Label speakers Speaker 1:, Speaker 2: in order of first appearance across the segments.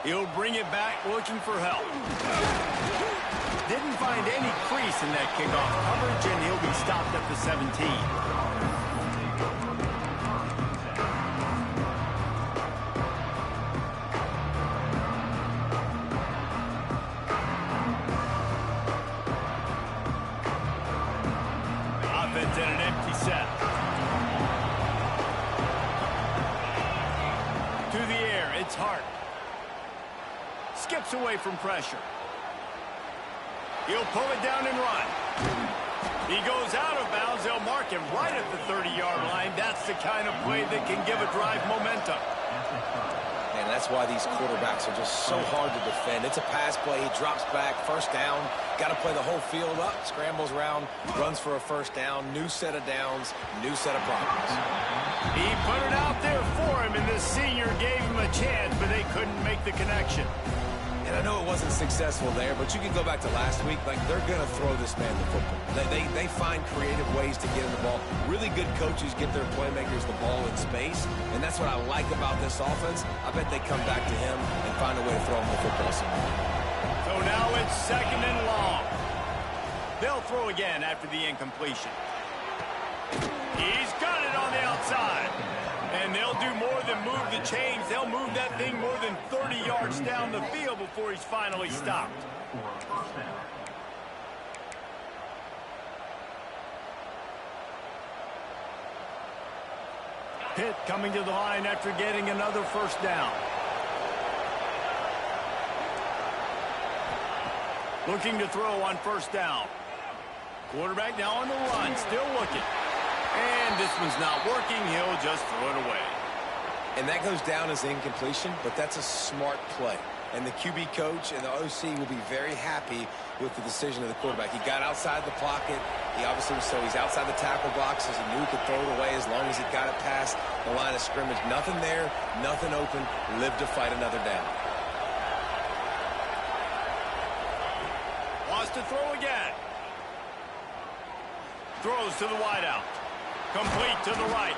Speaker 1: He'll bring it back looking for help. Didn't find any crease in that kickoff coverage, and he'll be stopped at the 17. Offense in an empty set. To the air, it's Hart. Skips away from pressure. He'll pull it down and run. He goes out of bounds. They'll mark him right at the 30-yard line. That's the kind of play that can give a drive momentum.
Speaker 2: And that's why these quarterbacks are just so hard to defend. It's a pass play. He drops back, first down. Got to play the whole field up. Scrambles around, runs for a first down. New set of downs, new set of problems.
Speaker 1: He put it out there for him, and the senior gave him a chance, but they couldn't make the connection.
Speaker 2: And I know it wasn't successful there, but you can go back to last week. Like, they're going to throw this man the football. They find creative ways to get him the ball. Really good coaches get their playmakers the ball in space, and that's what I like about this offense. I bet they come back to him and find a way to throw him the football somewhere.
Speaker 1: So now it's second and long. They'll throw again after the incompletion. He's got it on the outside. And they'll do more than move the chains. They'll move that thing more than 30 yards down the field before he's finally stopped. Pitt coming to the line after getting another first down. Looking to throw on first down. Quarterback now on the run, still looking. And this one's not working. He'll just throw it away.
Speaker 2: And that goes down as incompletion, but that's a smart play. And the QB coach and the OC will be very happy with the decision of the quarterback. He got outside the pocket. He obviously was so he's outside the tackle boxes. He knew he could throw it away as long as he got it past the line of scrimmage. Nothing there, nothing open. Live to fight another down.
Speaker 1: Wants to throw again. Throws to the wideout. Complete to the right.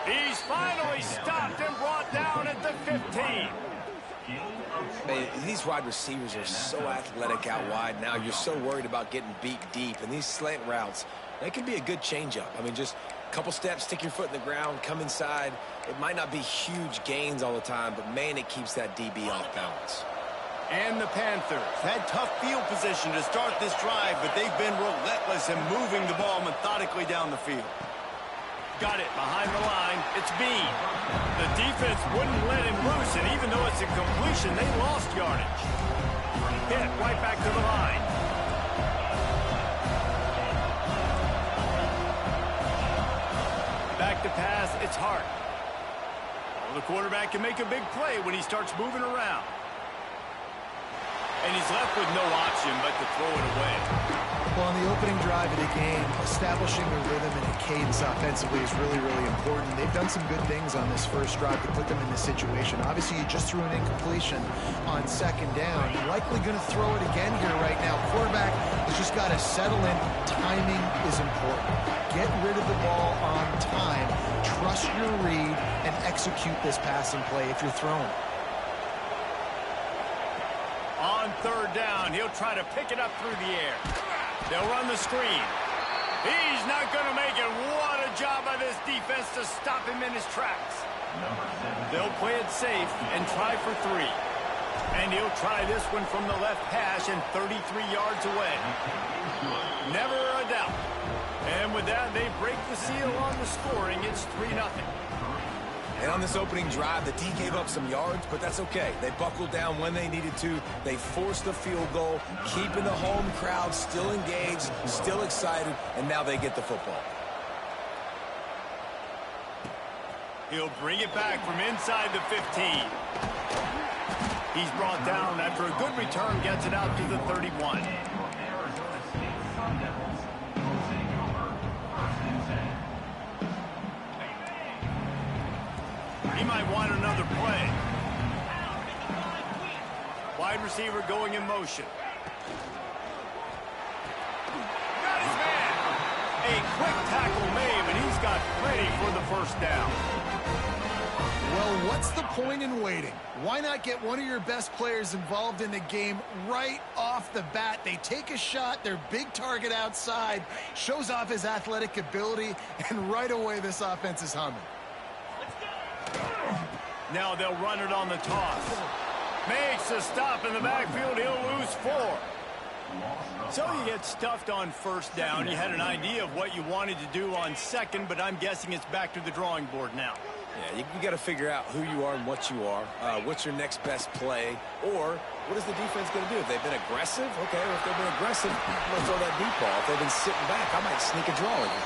Speaker 1: He's finally stopped and brought down at the 15.
Speaker 2: Man, these wide receivers are so athletic out wide now. You're so worried about getting beat deep. And these slant routes, they can be a good changeup. I mean, just a couple steps, stick your foot in the ground, come inside. It might not be huge gains all the time, but, man, it keeps that DB off balance.
Speaker 1: And the Panthers had tough field position to start this drive, but they've been relentless in moving the ball methodically down the field. Got it behind the line. It's Bean. The defense wouldn't let him loose, and even though it's a completion, they lost yardage. Hit right back to the line. Back to pass, it's Hart. Well, the quarterback can make a big play when he starts moving around. And he's left with no option but to throw it away.
Speaker 3: Well, on the opening drive of the game, establishing a rhythm and a cadence offensively is really, really important. They've done some good things on this first drive to put them in this situation. Obviously, you just threw an incompletion on second down. You're likely going to throw it again here right now. Quarterback has just got to settle in. Timing is important. Get rid of the ball on time. Trust your read and execute this passing play if you're throwing.
Speaker 1: On third down, he'll try to pick it up through the air. They'll run the screen. He's not going to make it. What a job by this defense to stop him in his tracks. They'll play it safe and try for 3. And he'll try this one from the left hash and 33 yards away. Never a doubt. And with that, they break the seal on the scoring. It's 3-0.
Speaker 2: And on this opening drive, the D gave up some yards, but that's okay. They buckled down when they needed to. They forced a field goal, keeping the home crowd still engaged, still excited, and now they get the football.
Speaker 1: He'll bring it back from inside the 15. He's brought down after a good return, gets it out to the 31. He might want another play. Wide receiver going in motion. Got his man. A quick tackle made, but he's got plenty for the first down.
Speaker 3: Well, what's the point in waiting? Why not get one of your best players involved in the game right off the bat? They take a shot, their big target outside, shows off his athletic ability, and right away this offense is humming.
Speaker 1: Now they'll run it on the toss. Makes a stop in the backfield. He'll lose 4. So you get stuffed on first down. You had an idea of what you wanted to do on second, but I'm guessing it's back to the drawing board now.
Speaker 2: Yeah, you got to figure out who you are and what you are. What's your next best play? Or what is the defense going to do? If they've been aggressive, okay. Or if they've been aggressive, I'm going to throw that deep ball. If they've been sitting back, I might sneak a draw with you.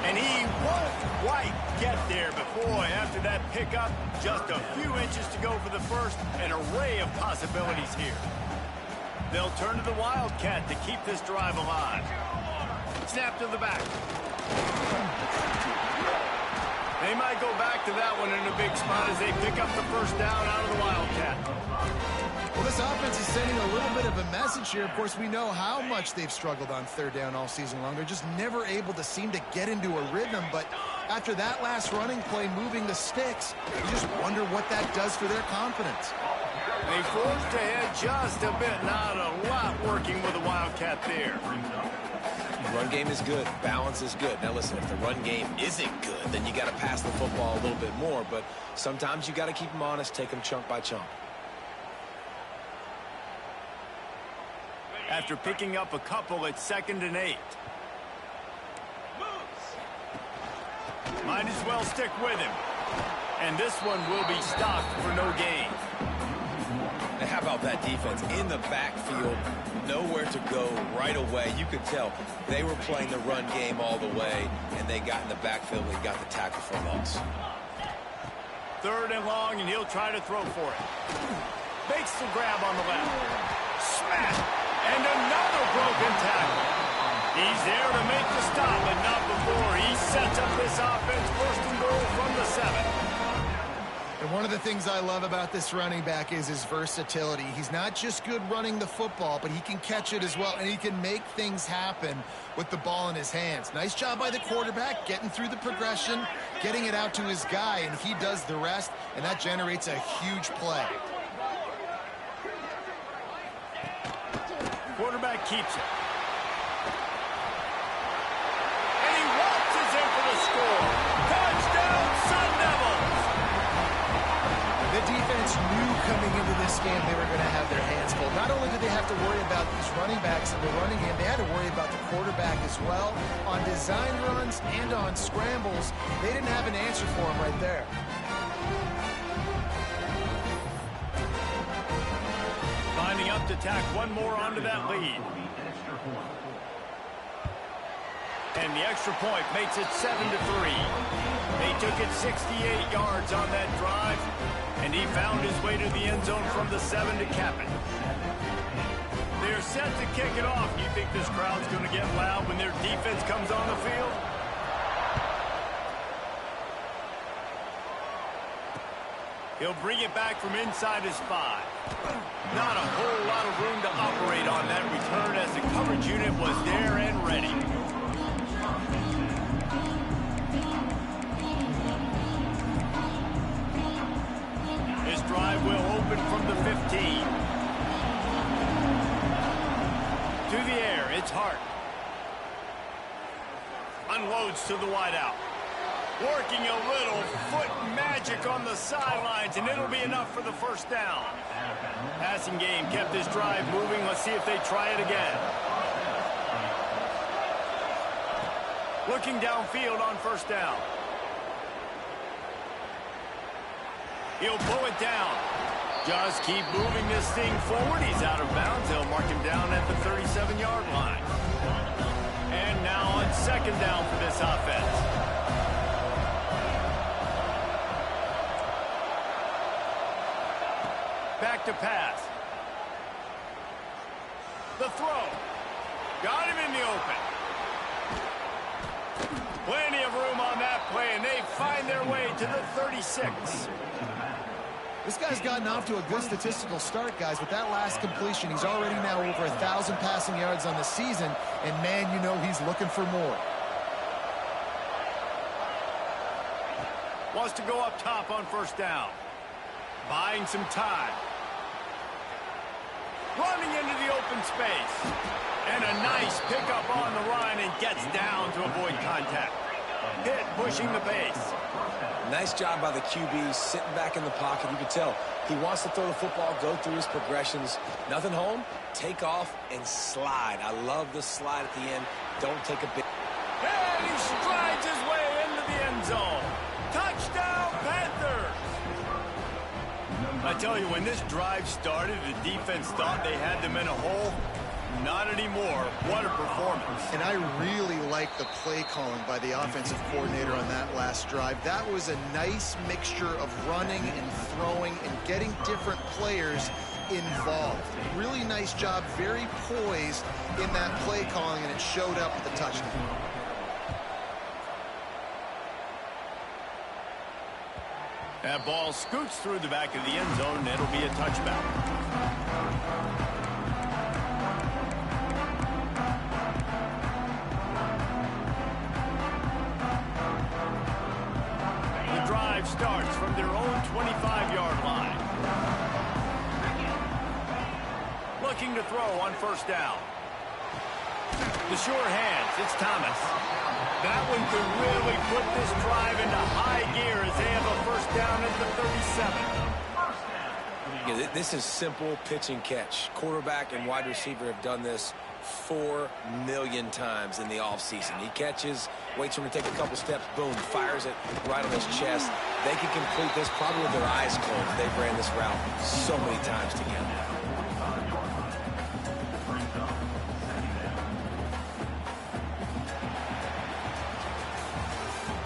Speaker 1: And he won't quite get there, but boy, after that pickup, just a few inches to go for the first. An array of possibilities here. They'll turn to the Wildcat to keep this drive alive. Snap to the back. They might go back to that one in a big spot as they pick up the first down out of the Wildcat.
Speaker 3: Well, this offense is sending a little bit of a message here. Of course, we know how much they've struggled on third down all season long. They're just never able to seem to get into a rhythm. But after that last running play, moving the sticks, you just wonder what that does for their confidence.
Speaker 1: They forced ahead just a bit. Not a lot working with the Wildcat there.
Speaker 2: Run game is good. Balance is good. Now, listen, if the run game isn't good, then you got to pass the football a little bit more. But sometimes you got to keep them honest, take them chunk by chunk.
Speaker 1: After picking up a couple, it's 2nd and 8. Might as well stick with him. And this one will be stopped for no gain.
Speaker 2: And how about that defense in the backfield, nowhere to go right away. You could tell they were playing the run game all the way, and they got in the backfield and got the tackle for loss.
Speaker 1: 3rd and long, and he'll try to throw for it. Makes the grab on the left. Smash! And another broken tackle. He's there to make the stop, but not before. He sets up this offense 1st and goal from the 7.
Speaker 3: And one of the things I love about this running back is his versatility. He's not just good running the football, but he can catch it as well, and he can make things happen with the ball in his hands. Nice job by the quarterback, getting through the progression, getting it out to his guy, and he does the rest, and that generates a huge play.
Speaker 1: Quarterback keeps it. And he waltzes in for the score. Touchdown, Sun Devils!
Speaker 3: The defense knew coming into this game they were going to have their hands full. Not only did they have to worry about these running backs in the running game, they had to worry about the quarterback as well. On design runs and on scrambles, they didn't have an answer for him right there.
Speaker 1: Lining up to tack one more onto that lead. And the extra point makes it 7-3. They took it 68 yards on that drive, and he found his way to the end zone from the 7 to cap it. They're set to kick it off. You think this crowd's going to get loud when their defense comes on the field? He'll bring it back from inside his 5. Not a whole lot of room to operate on that return as the coverage unit was there and ready. This drive will open from the 15. To the air, it's Hart. Unloads to the wideout. Working a little foot magic on the sidelines, and it'll be enough for the first down. Passing game kept this drive moving. Let's see if they try it again. Looking downfield on first down. He'll pull it down. Just keep moving this thing forward. He's out of bounds. They'll mark him down at the 37-yard line. And now on 2nd down for this offense. Back to pass. The throw. Got him in the open. Plenty of room on that play, and they find their way to the 36.
Speaker 3: This guy's gotten off to a good statistical start, guys. With that last completion, he's already now over 1,000 passing yards on the season, and man, you know he's looking for more.
Speaker 1: Wants to go up top on first down. Buying some time. Running into the open space. And a nice pickup on the run and gets down to avoid contact. Hit pushing the pace.
Speaker 2: Nice job by the QB sitting back in the pocket. You can tell he wants to throw the football, go through his progressions. Nothing home, take off and slide. I love the slide at the end. Don't take a big...
Speaker 1: And he strides his way into the end zone. Touchdown, Panthers! I tell you, when this drive started, the defense thought they had them in a hole. Not anymore. What a performance.
Speaker 3: And I really like the play calling by the offensive coordinator on that last drive. That was a nice mixture of running and throwing and getting different players involved. Really nice job, very poised in that play calling, and it showed up at the touchdown.
Speaker 1: That ball scoots through the back of the end zone, and it'll be a touchback. The drive starts from their own 25-yard line. Looking to throw on first down. The sure hands, it's Thomas. That one could really put this drive into high gear as they have a first down at the 37.
Speaker 2: Yeah, this is simple pitch and catch. Quarterback and wide receiver have done this 4 million times in the offseason. He catches, waits for him to take a couple steps, boom, fires it right on his chest. They can complete this probably with their eyes closed. They've ran this route so many times together.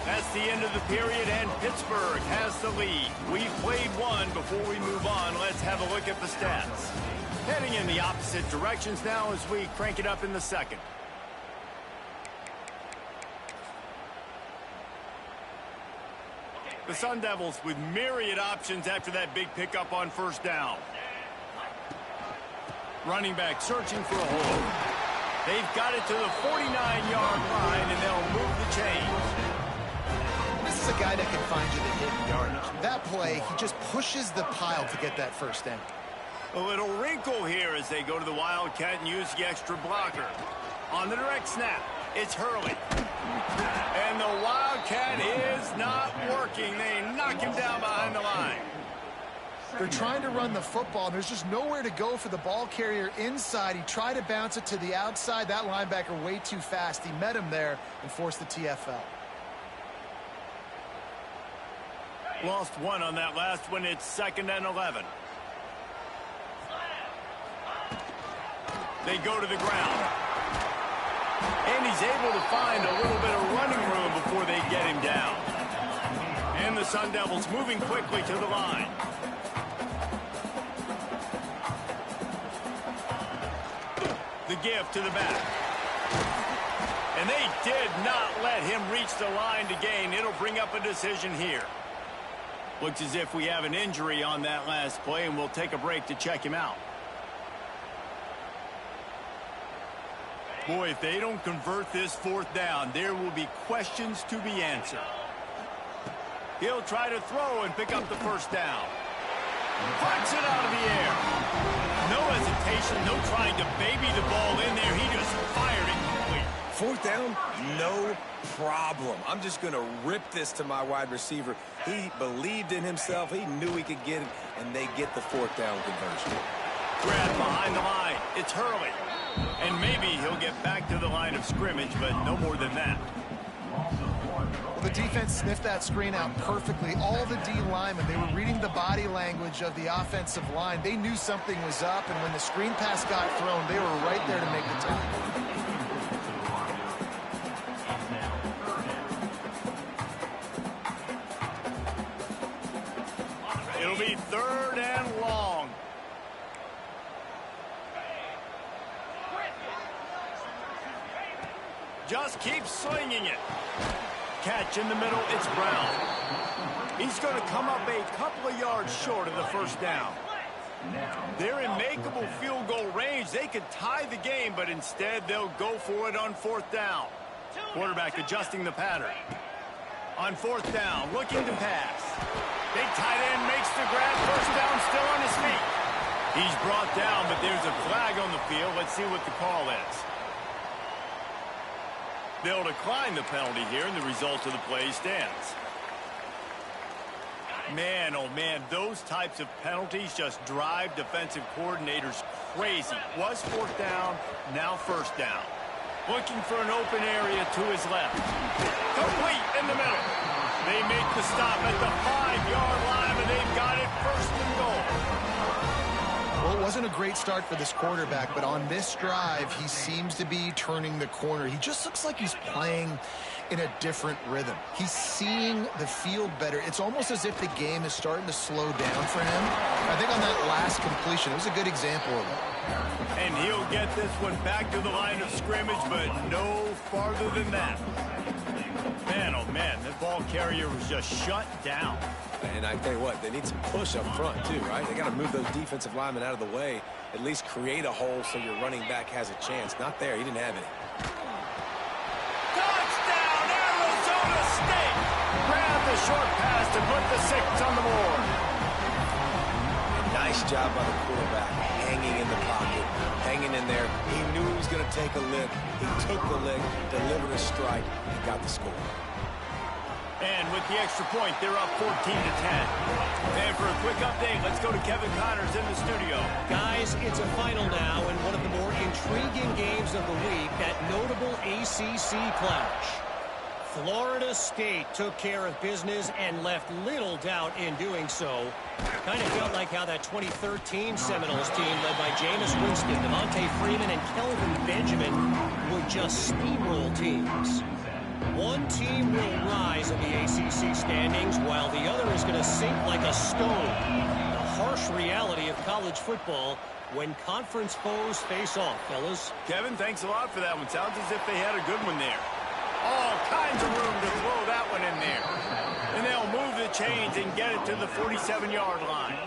Speaker 1: That's the end of the period, and Pittsburgh has the lead. We've played one. Before we move on, let's have a look at the stats. Heading in the opposite directions now as we crank it up in the second. The Sun Devils with myriad options after that big pickup on first down. Running back searching for a hole. They've got it to the 49-yard line, and they'll move the chains.
Speaker 3: This is a guy that can find you the hidden yardage. That play, he just pushes the pile to get that first down.
Speaker 1: A little wrinkle here as they go to the Wildcat and use the extra blocker. On the direct snap, it's Hurley. And the Wildcat is not working. They knock him down behind the line.
Speaker 3: They're trying to run the football, and there's just nowhere to go for the ball carrier inside. He tried to bounce it to the outside. That linebacker way too fast. He met him there and forced the TFL.
Speaker 1: Lost one on that last one. It's 2nd and 11. They go to the ground. And he's able to find a little bit of running room before they get him down. And the Sun Devils moving quickly to the line. The give to the back. And they did not let him reach the line to gain. It'll bring up a decision here. Looks as if we have an injury on that last play, and we'll take a break to check him out. Boy, if they don't convert this fourth down, there will be questions to be answered. He'll try to throw and pick up the first down. Punch it out of the air. No hesitation, no trying to baby the ball in there. He just fired it complete.
Speaker 2: Fourth down, no problem. I'm just going to rip this to my wide receiver. He believed in himself. He knew he could get it, and they get the fourth down conversion.
Speaker 1: Grab behind the line. It's Hurley. And maybe he'll get back to the line of scrimmage, but no more than that.
Speaker 3: Well, the defense sniffed that screen out perfectly. All the D linemen, they were reading the body language of the offensive line. They knew something was up, and when the screen pass got thrown, they were right there to make the tackle.
Speaker 1: It'll be 3rd and long. Just keep slinging it. Catch in the middle, it's Brown. He's going to come up a couple of yards short of the first down. They're in makeable field goal range. They could tie the game, but instead they'll go for it on 4th down. Quarterback adjusting the pattern. On On 4th down, looking to pass. Big tight end makes the grab. First down, still on his feet. He's brought down, but there's a flag on the field. Let's see what the call is. They'll decline the penalty here, and the result of the play stands. Man, oh man, those types of penalties just drive defensive coordinators crazy. Was 4th down, now 1st down. Looking for an open area to his left. Complete in the middle. They make the stop at the 5-yard line, and they've got it 1st and goal.
Speaker 3: Well, it wasn't a great start for this quarterback, but on this drive, he seems to be turning the corner. He just looks like he's playing in a different rhythm. He's seeing the field better. It's almost as if the game is starting to slow down for him. I think on that last completion, it was a good example of it.
Speaker 1: And he'll get this one back to the line of scrimmage, but no farther than that. Man, oh man, the ball carrier was just shut down.
Speaker 2: And I tell you what, they need some push up front too, right? They got to move those defensive linemen out of the way, at least create a hole so your running back has a chance. Not there. He didn't have any.
Speaker 1: Touchdown, Arizona State! Grab the short pass to put the 6 on the board.
Speaker 2: Nice job by the quarterback, hanging in the pocket, hanging in there. He knew he was going to take a lick. He took the lick, delivered a strike, and got the score.
Speaker 1: And with the extra point, they're up 14-10. And for a quick update, let's go to Kevin Connors in the studio.
Speaker 4: Guys, it's a final now in one of the more intriguing games of the week, that notable ACC clash. Florida State took care of business and left little doubt in doing so. Kind of felt like how that 2013 Seminoles team led by Jameis Winston, Devontae Freeman, and Kelvin Benjamin would just steamroll teams. One team will rise in the ACC standings while the other is going to sink like a stone. The harsh reality of college football when conference foes face off, fellas.
Speaker 1: Kevin, thanks a lot for that one. Sounds as if they had a good one there. All kinds of room to throw that one in there. And they'll move the chains and get it to the 47-yard line.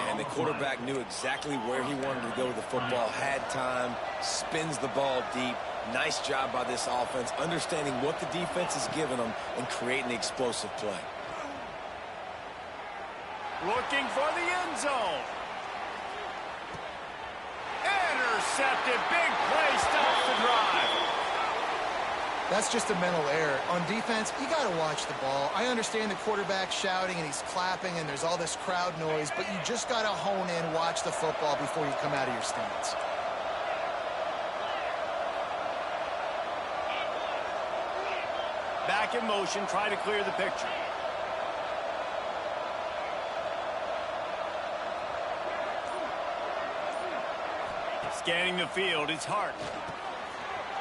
Speaker 2: And the quarterback knew exactly where he wanted to go with the football, had time, spins the ball deep. Nice job by this offense, understanding what the defense is giving them and creating the explosive play.
Speaker 1: Looking for the end zone. Intercepted. Big play. Stops the drive.
Speaker 3: That's just a mental error. On defense, you got to watch the ball. I understand the quarterback shouting and he's clapping and there's all this crowd noise, but you just got to hone in, watch the football before you come out of your stance.
Speaker 1: Back in motion, try to clear the picture. Scanning the field, it's Hart.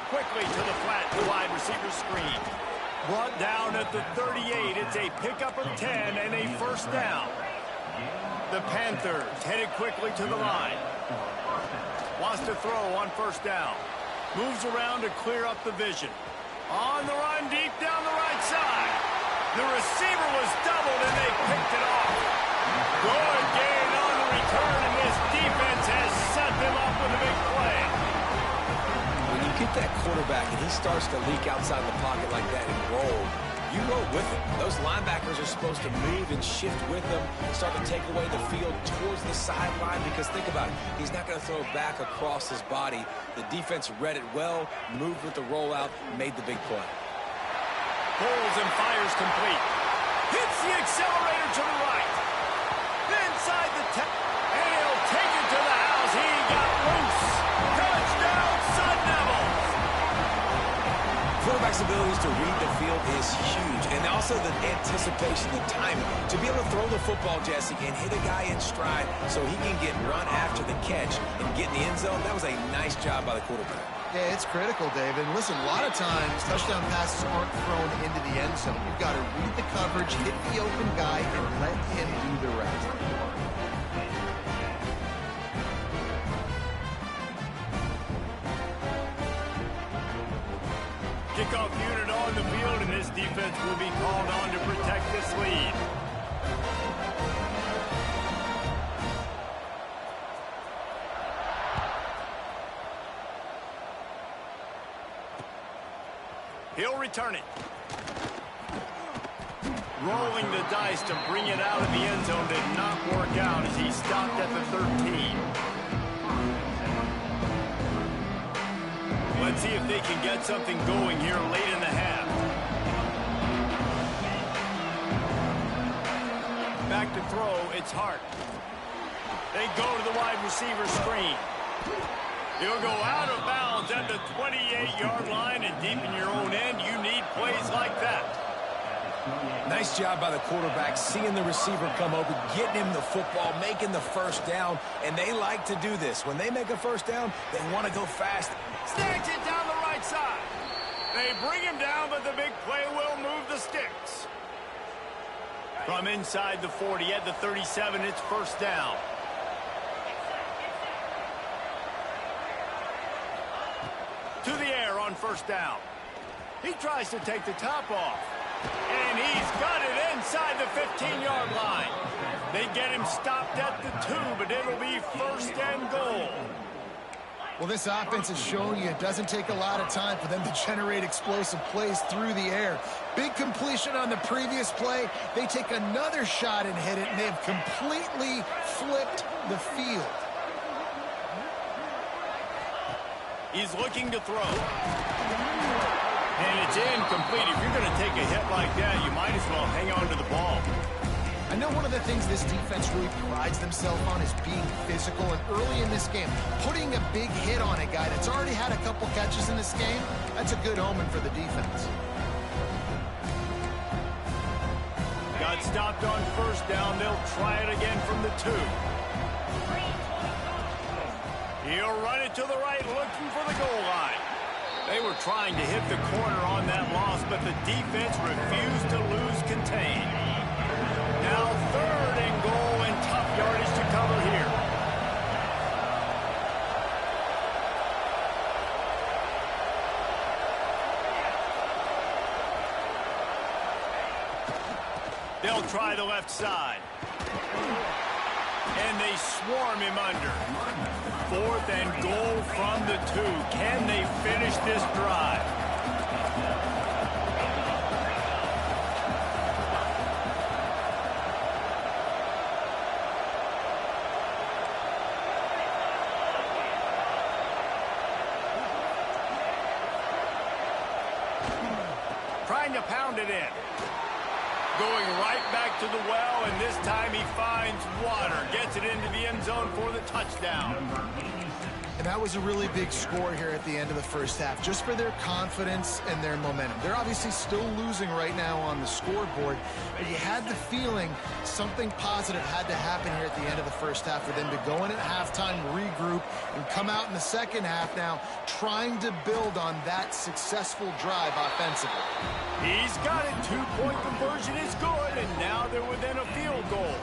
Speaker 1: Quickly to the flat, the wide receiver screen. Brought down at the 38. It's a pickup of 10 and a 1st down. The Panthers headed quickly to the line. Wants to throw on 1st down. Moves around to clear up the vision. On the run, deep down the right side. The receiver was doubled, and they picked it off. Good gain on the return, and this defense has set them up with a big play.
Speaker 2: When you get that quarterback and he starts to leak outside the pocket like that and roll, you roll with him. Those linebackers are supposed to move and shift with him, start to take away the field towards the sideline, because think about it, he's not going to throw it back across his body. The defense read it well, moved with the rollout, made the big play.
Speaker 1: Pulls and fires complete. Hits the accelerator to the right. Inside the 10. And he'll take it to the house. He got loose. Touchdown, Sun Devils.
Speaker 2: Quarterback's abilities to read the field is huge, and also the anticipation, the timing. To be able to throw the football, Jesse, and hit a guy in stride so he can get run after the catch and get in the end zone, that was a nice job by the quarterback.
Speaker 3: Yeah, it's critical, David. And listen, a lot of times touchdown passes aren't thrown into the end zone. You've got to read the coverage, hit the open guy, and let him do the rest.
Speaker 1: Kickoff unit on the field, and this defense will be called on to protect this lead. He'll return it. Rolling the dice to bring it out of the end zone did not work out as he stopped at the 13. Let's see if they can get something going here late in the half. Back to throw, it's Hart. They go to the wide receiver screen. He'll go out of bounds at the 28-yard line, and deep in your own end, you need plays like that.
Speaker 2: Nice job by the quarterback, seeing the receiver come open, getting him the football, making the first down, and they like to do this. When they make a first down, they want to go fast.
Speaker 1: Snatch it down the right side. They bring him down, but the big play will move the sticks. From inside the 40 at the 37, it's first down. To the air on first down. He tries to take the top off. And he's got it inside the 15-yard line. They get him stopped at the 2, but it'll be first and goal.
Speaker 3: Well, this offense has shown you it doesn't take a lot of time for them to generate explosive plays through the air. Big completion on the previous play. They take another shot and hit it, and they've completely flipped the field.
Speaker 1: He's looking to throw. And it's incomplete. If you're going to take a hit like that, you might as well hang on to the ball.
Speaker 3: I know one of the things this defense really prides themselves on is being physical, and early in this game, putting a big hit on a guy that's already had a couple catches in this game, that's a good omen for the defense.
Speaker 1: Got stopped on first down. They'll try it again from the 2. He'll run it to the right, looking for the goal line. They were trying to hit the corner on that loss, but the defense refused to lose contain. Now 3rd and goal and tough yardage to cover here. They'll try the left side. And they swarm him under. 4th and goal from the 2. Can they finish this drive? Trying to pound it in. Going right back to the well, and this time he finds water. Gets it into the end zone for the touchdown.
Speaker 3: And that was a really big score here at the end of the first half, just for their confidence and their momentum. They're obviously still losing right now on the scoreboard, but you had the feeling something positive had to happen here at the end of the first half for them to go in at halftime, regroup, and come out in the second half now trying to build on that successful drive offensively.
Speaker 1: He's got it. 2-point conversion is good, and now they're within a field goal.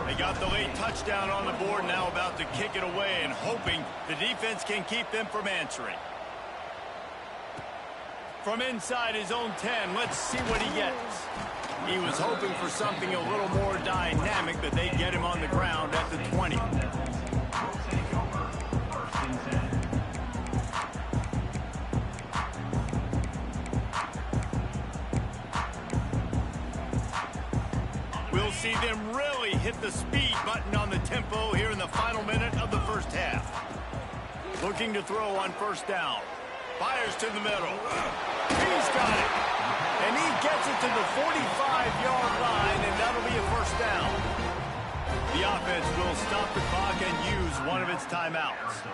Speaker 1: They got the late touchdown on the board, now about to kick it away and hoping the defense can keep them from answering. From inside his own 10, let's see what he gets. He was hoping for something a little more dynamic, but they get him on the ground at the 20. We'll see them really hit the speed button on the tempo here in the final minute of the first half. Looking to throw on first down. Fires to the middle. He's got it. And he gets it to the 45-yard line, and that'll be a first down. The offense will stop the clock and use one of its timeouts.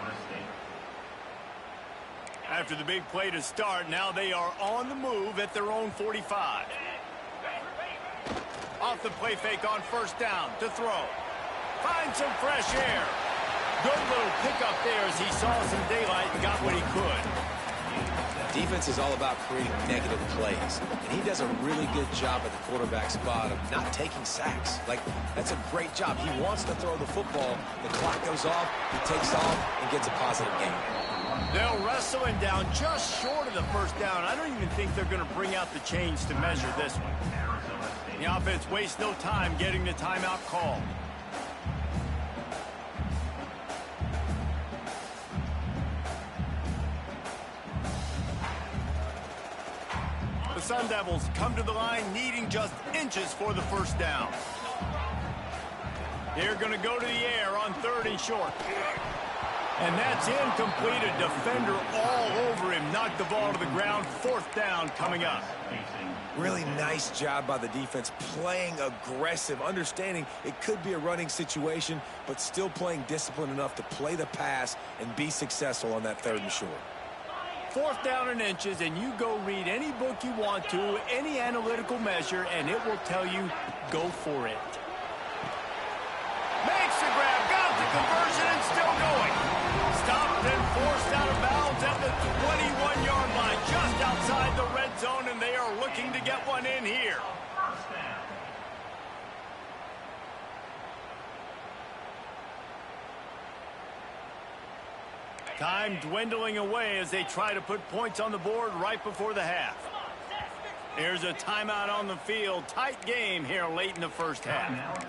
Speaker 1: After the big play to start, now they are on the move at their own 45. Off the play fake on first down to throw. Find some fresh air. Good little pickup there as he saw some daylight and got what he could.
Speaker 2: Defense is all about creating negative plays, and he does a really good job at the quarterback spot of not taking sacks. Like, that's a great job. He wants to throw the football. The clock goes off, he takes off, and gets a positive gain.
Speaker 1: They'll wrestle him down just short of the first down. I don't even think they're going to bring out the chains to measure this one. The offense wastes no time getting the timeout call. The Sun Devils come to the line needing just inches for the first down. They're going to go to the air on 3rd and short. And that's incomplete. A defender all over him. Knocked the ball to the ground. 4th down coming up.
Speaker 2: Really nice job by the defense, playing aggressive, understanding it could be a running situation, but still playing disciplined enough to play the pass and be successful on that 3rd and short.
Speaker 1: 4th down and inches, and you go read any book you want to, any analytical measure, and it will tell you, go for it. Makes the grab, got the conversion, and still going. Stopped and forced out of bounds at the 21-yard line, just outside the red zone, and they are looking to get one in here. Time dwindling away as they try to put points on the board right before the half. Here's a timeout on the field. Tight game here late in the first half.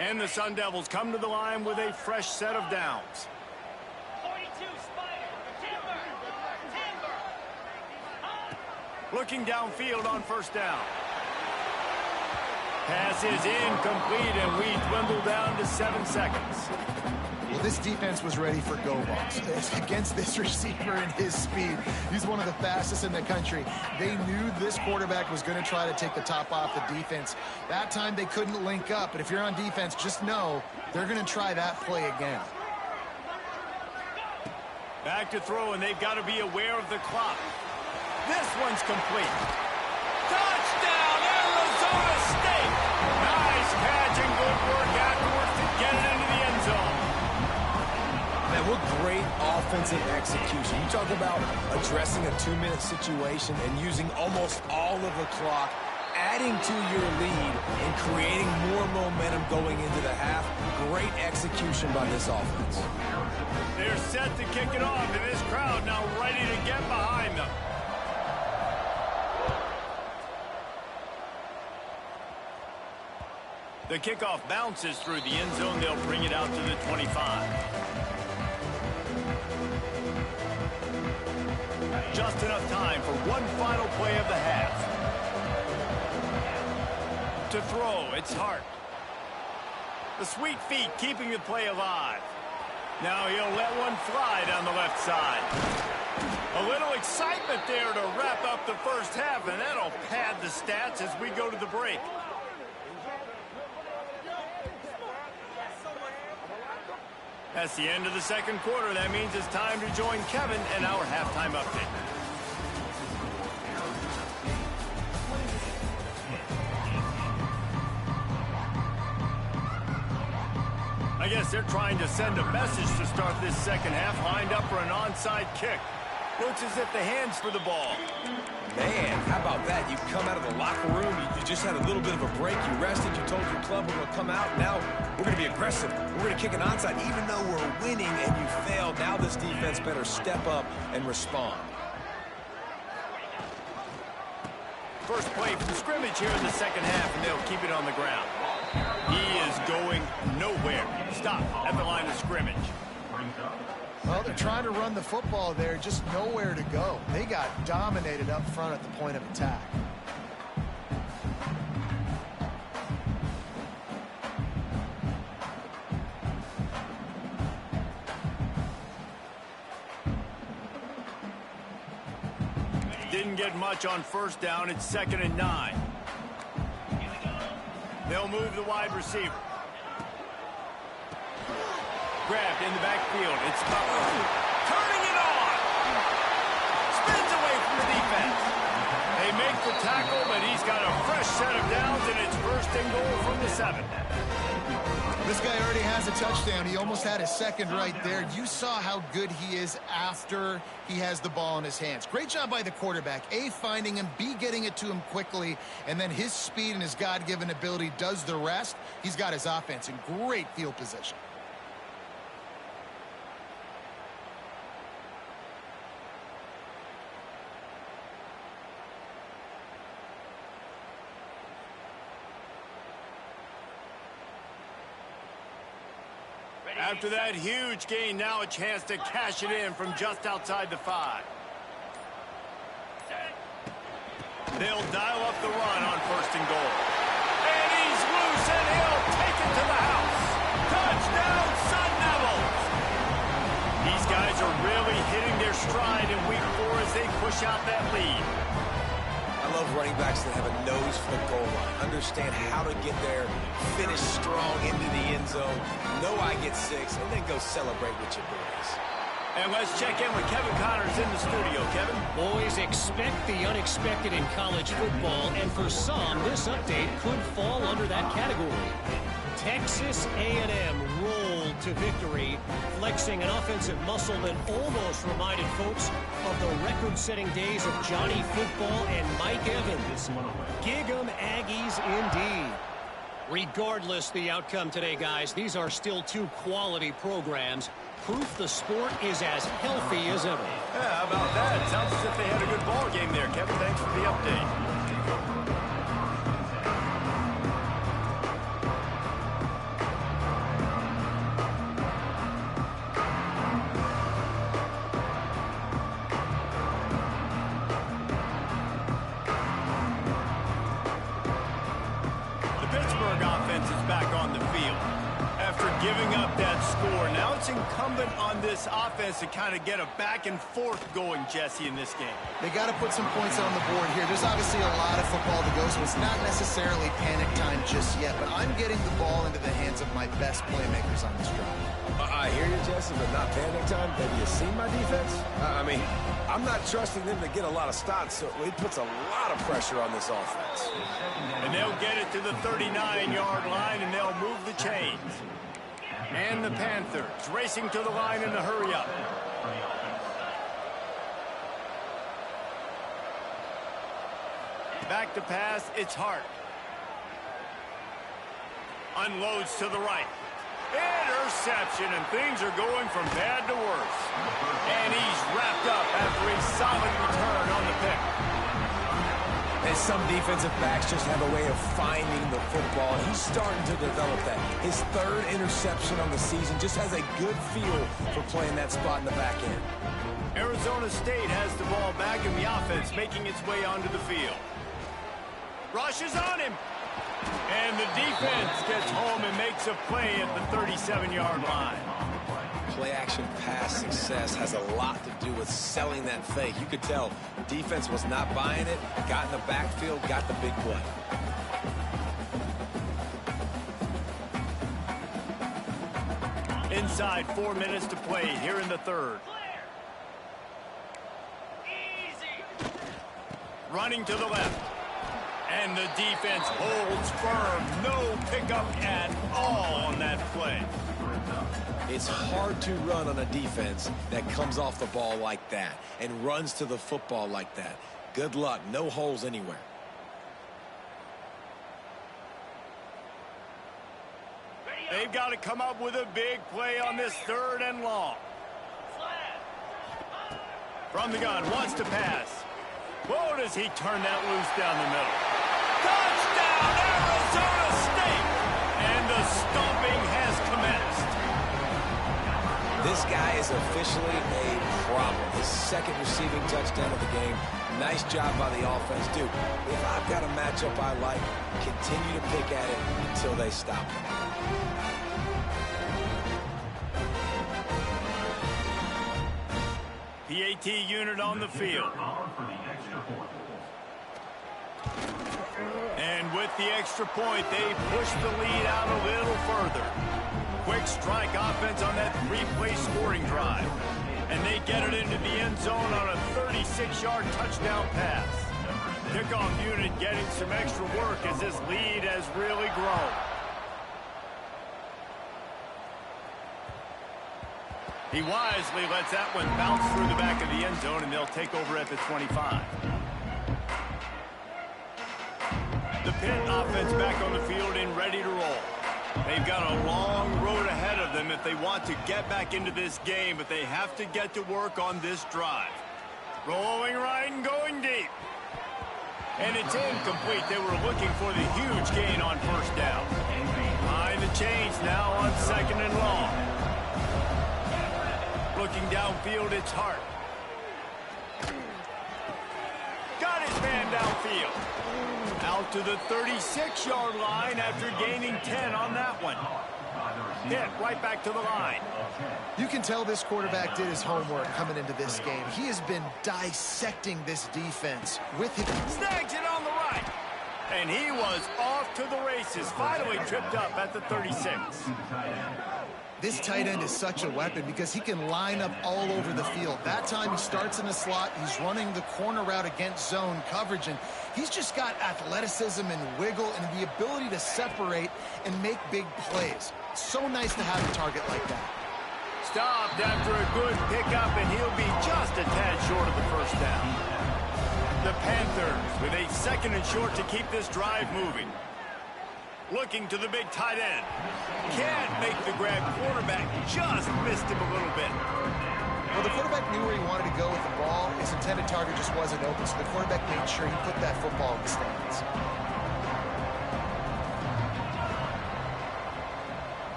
Speaker 1: And the Sun Devils come to the line with a fresh set of downs. Looking downfield on 1st down. Pass is incomplete, and we dwindle down to 7 seconds.
Speaker 3: Well, this defense was ready for go balls. Against this receiver and his speed, he's one of the fastest in the country. They knew this quarterback was going to try to take the top off the defense. That time they couldn't link up, but if you're on defense, just know they're going to try that play again.
Speaker 1: Back to throw, and they've got to be aware of the clock. This one's complete. Touchdown, Arizona State! Nice catch and good work afterwards to get it into the end zone.
Speaker 2: Man, what great offensive execution. You talk about addressing a 2-minute situation and using almost all of the clock, adding to your lead and creating more momentum going into the half. Great execution by this offense.
Speaker 1: They're set to kick it off, and this crowd now ready to get behind them. The kickoff bounces through the end zone. They'll bring it out to the 25. Just enough time for one final play of the half. To throw, it's Hart. The sweet feet keeping the play alive. Now he'll let one fly down the left side. A little excitement there to wrap up the first half, and that'll pad the stats as we go to the break. That's the end of the second quarter. That means it's time to join Kevin in our halftime update. I guess they're trying to send a message to start this second half. Lined up for an onside kick. Looks as if the hands for the ball.
Speaker 2: Man, how about that? You come out of the locker room, you just had a little bit of a break, you rested, you told your club we're going to come out, now we're going to be aggressive. We're going to kick an onside. Even though we're winning and you failed, now this defense better step up and respond.
Speaker 1: First play from scrimmage here in the second half, and they'll keep it on the ground. He is going nowhere. Stop at the line of scrimmage.
Speaker 3: Well, they're trying to run the football there, just nowhere to go. They got dominated up front at the point of attack.
Speaker 1: Didn't get much on first down. It's 2nd and 9. They'll move the wide receiver. Grabbed in the backfield. It's Butler. Turning it on. Spins away from the defense. They make the tackle, but he's got a fresh set of downs, and it's 1st and goal from the 7.
Speaker 3: This guy already has a touchdown. He almost had a second right there. You saw how good he is after he has the ball in his hands. Great job by the quarterback. A, finding him, B, getting it to him quickly, and then his speed and his God-given ability does the rest. He's got his offense in great field position.
Speaker 1: After that huge gain, now a chance to cash it in from just outside the 5. They'll dial up the run on 1st and goal. And he's loose, and he'll take it to the house. Touchdown, Sun Devils! These guys are really hitting their stride in week 4 as they push out that lead.
Speaker 2: I love running backs that have a nose for the goal line. Understand how to get there, finish strong into the end zone, know I get 6, and then go celebrate with your boys.
Speaker 1: And let's check in with Kevin Connors in the studio. Kevin?
Speaker 4: Boys, expect the unexpected in college football, and for some, this update could fall under that category. Texas A&M rolled to victory, flexing an offensive muscle that almost reminded folks of the record-setting days of Johnny Football and Mike Evans. Gig 'em Aggies indeed. Regardless the outcome today, guys, these are still 2 quality programs. Proof the sport is as healthy as ever.
Speaker 1: Yeah, how about that? Sounds as if they had a good ball game there. Kevin, thanks for the update. Giving up that score. Now it's incumbent on this offense to kind of get a back and forth going, Jesse, in this game.
Speaker 3: They got to put some points on the board here. There's obviously a lot of football to go, so it's not necessarily panic time just yet, but I'm getting the ball into the hands of my best playmakers on this drive.
Speaker 2: I hear you, Jesse, but not panic time. Have you seen my defense? I mean, I'm not trusting them to get a lot of stops, so it puts a lot of pressure on this offense.
Speaker 1: And they'll get it to the 39-yard line, and they'll move the chains. And the Panthers racing to the line in the hurry-up. Back to pass, it's Hart. Unloads to the right. Interception, and things are going from bad to worse. And he's wrapped up after a solid return on the pick.
Speaker 2: And some defensive backs just have a way of finding the football. He's starting to develop that. His 3rd interception on the season, just has a good feel for playing that spot in the back end.
Speaker 1: Arizona State has the ball back in the offense, making its way onto the field. Rushes on him. And the defense gets home and makes a play at the 37-yard line.
Speaker 2: Play-action pass success has a lot to do with selling that fake. You could tell defense was not buying it, got in the backfield, got the big play.
Speaker 1: Inside 4 minutes to play here in the 3rd. Running to the left. And the defense holds firm. No pickup at all on that play.
Speaker 2: It's hard to run on a defense that comes off the ball like that and runs to the football like that. Good luck. No holes anywhere.
Speaker 1: They've got to come up with a big play on this 3rd and long. From the gun, wants to pass. Whoa, does he turn that loose down the middle. Touchdown, Arizona State! And the stomping has commenced.
Speaker 2: This guy is officially a problem. His 2nd receiving touchdown of the game. Nice job by the offense. Dude, if I've got a matchup I like, continue to pick at it until they stop him.
Speaker 1: PAT unit on the field. And with the extra point, they push the lead out a little further. Quick strike offense on that 3-play scoring drive. And they get it into the end zone on a 36-yard touchdown pass. Kickoff unit getting some extra work as this lead has really grown. He wisely lets that one bounce through the back of the end zone, and they'll take over at the 25. The Pitt offense back on the field and ready to roll. They've got a long road ahead of them if they want to get back into this game, but they have to get to work on this drive. Rolling right and going deep. And it's incomplete. They were looking for the huge gain on 1st down. Behind the chains now on 2nd and long. Looking downfield, it's Hart. Got his man downfield. Out to the 36-yard line after gaining 10 on that one. Hit right back to the line.
Speaker 3: You can tell this quarterback did his homework coming into this game. He has been dissecting this defense with his...
Speaker 1: Snags it on the right. And he was off to the races. Finally tripped up at the 36.
Speaker 3: This tight end is such a weapon because he can line up all over the field. That time he starts in the slot. He's running the corner route against zone coverage, and he's just got athleticism and wiggle and the ability to separate and make big plays. So nice to have a target like that.
Speaker 1: Stopped after a good pickup, and he'll be just a tad short of the first down. The Panthers with a 2nd and short to keep this drive moving. Looking to the big tight end. Can't make the grab. Quarterback just missed him a little bit.
Speaker 3: Well, the quarterback knew where he wanted to go with the ball. His intended target just wasn't open, so the quarterback made sure he put that football in the stands.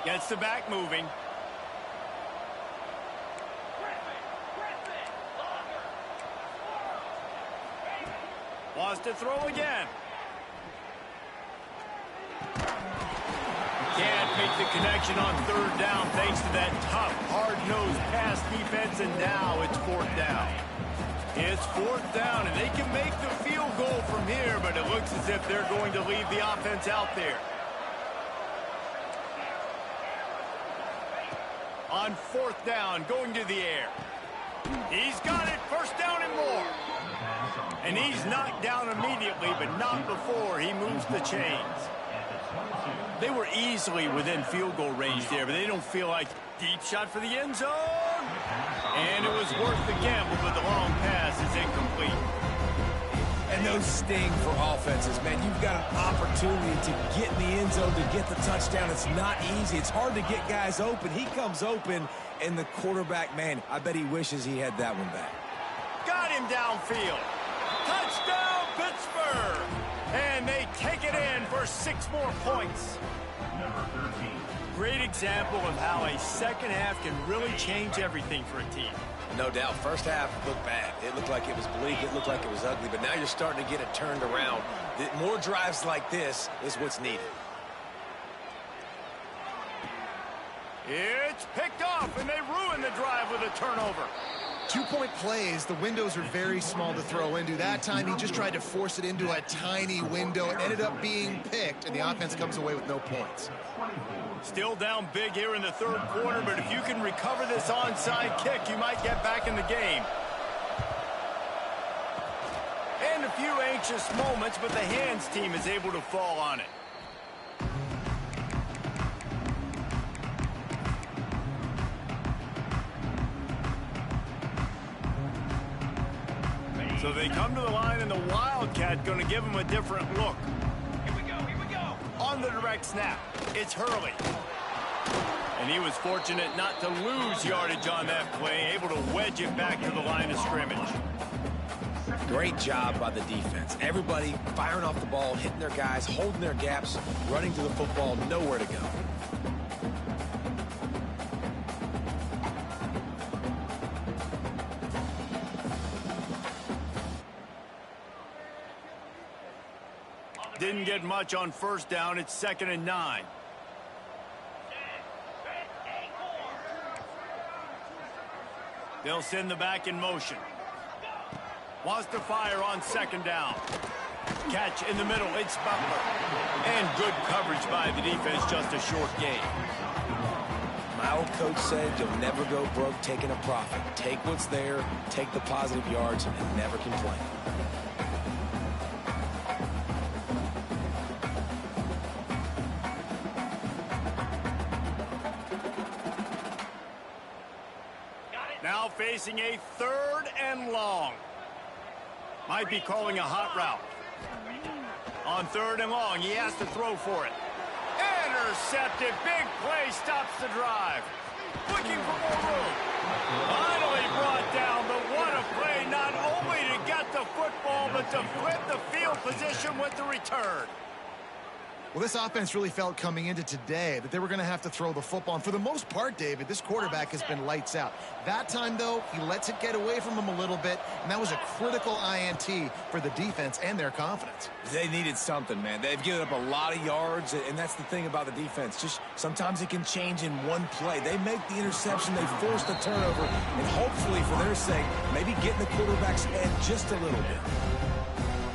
Speaker 1: Gets the back moving. Wants to throw again. Can't make the connection on 3rd down thanks to that tough, hard-nosed pass defense, and now it's 4th down. It's 4th down, and they can make the field goal from here, but it looks as if they're going to leave the offense out there. On 4th down, going to the air. He's got it, 1st down and more. And he's knocked down immediately, but not before he moves the chains. They were easily within field goal range there, but they don't feel like deep shot for the end zone. And it was worth the gamble, but the long pass is incomplete.
Speaker 2: And those sting for offenses, man. You've got an opportunity to get in the end zone, to get the touchdown. It's not easy. It's hard to get guys open. He comes open, and the quarterback, man, I bet he wishes he had that one back.
Speaker 1: Got him downfield. Touchdown, Pittsburgh! And they take it in for 6 more points. Great example of how a second half can really change everything for a team.
Speaker 2: No doubt. First half looked bad. It looked like it was bleak. It looked like it was ugly. But now you're starting to get it turned around. More drives like this is what's needed.
Speaker 1: It's picked off, and they ruin the drive with a turnover.
Speaker 3: 2-point plays, the windows are very small to throw into. That time, he just tried to force it into a tiny window. It ended up being picked, and the offense comes away with no points.
Speaker 1: Still down big here in the 3rd quarter, but if you can recover this onside kick, you might get back in the game. And a few anxious moments, but the hands team is able to fall on it. So they come to the line, and the Wildcat going to give them a different look. Here we go. On the direct snap, it's Hurley. And he was fortunate not to lose yardage on that play, able to wedge it back to the line of scrimmage.
Speaker 2: Great job by the defense. Everybody firing off the ball, hitting their guys, holding their gaps, running to the football, nowhere to go.
Speaker 1: Didn't get much on 1st down. It's 2nd and 9. They'll send the back in motion. Wants to fire on 2nd down. Catch in the middle. It's Butler. And good coverage by the defense. Just a short gain.
Speaker 2: My old coach said you'll never go broke taking a profit. Take what's there, take the positive yards, and never complain.
Speaker 1: Now facing a 3rd and long. Might be calling a hot route. On 3rd and long, he has to throw for it. Intercepted. Big play stops the drive. Looking for more room. Finally brought down, but what a play, not only to get the football, but to flip the field position with the return.
Speaker 3: Well, this offense really felt coming into today that they were going to have to throw the football. And for the most part, David, this quarterback has been lights out. That time, though, he lets it get away from him a little bit, and that was a critical INT for the defense and their confidence.
Speaker 2: They needed something, man. They've given up a lot of yards, and that's the thing about the defense. Just sometimes it can change in one play. They make the interception, they force the turnover, and hopefully, for their sake, maybe get in the quarterback's head just a little bit.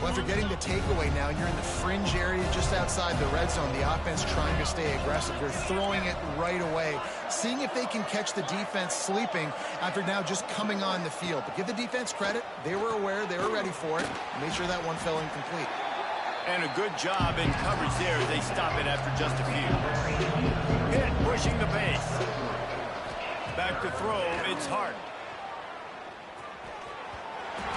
Speaker 3: Well, after getting the takeaway now, you're in the fringe area just outside the red zone. The offense trying to stay aggressive. They're throwing it right away, seeing if they can catch the defense sleeping after now just coming on the field. But give the defense credit. They were aware. They were ready for it. Made sure that one fell incomplete.
Speaker 1: And a good job in coverage there as they stop it after just a few. Hit, pushing the base. Back to throw, it's Hart.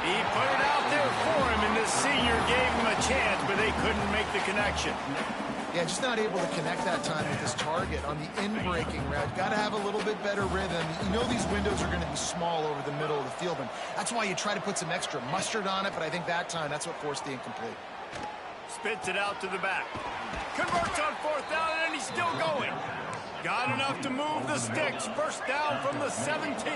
Speaker 1: He put it out there for him, and the senior gave him a chance, but they couldn't make the connection.
Speaker 3: Yeah, just not able to connect that time with his target on the in-breaking route. Got to have a little bit better rhythm. You know these windows are going to be small over the middle of the field, and that's why you try to put some extra mustard on it, but I think that time that's what forced the incomplete.
Speaker 1: Spits it out to the back. Converts on fourth down, and he's still going. Got enough to move the sticks. First down from the 17.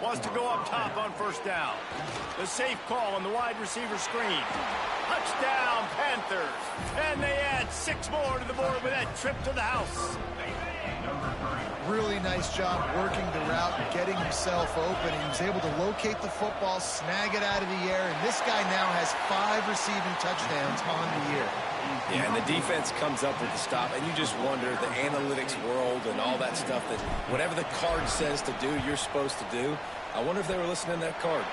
Speaker 1: Wants to go up top on first down. The safe call on the wide receiver screen. Touchdown, Panthers. And they add 6 more to the board with that trip to the house.
Speaker 3: Really nice job working the route and getting himself open. He was able to locate the football, snag it out of the air, and this guy now has 5 receiving touchdowns on the year.
Speaker 2: Yeah, and the defense comes up with the stop, and you just wonder, the analytics world and all that stuff, that whatever the card says to do, you're supposed to do. I wonder if they were listening to that card.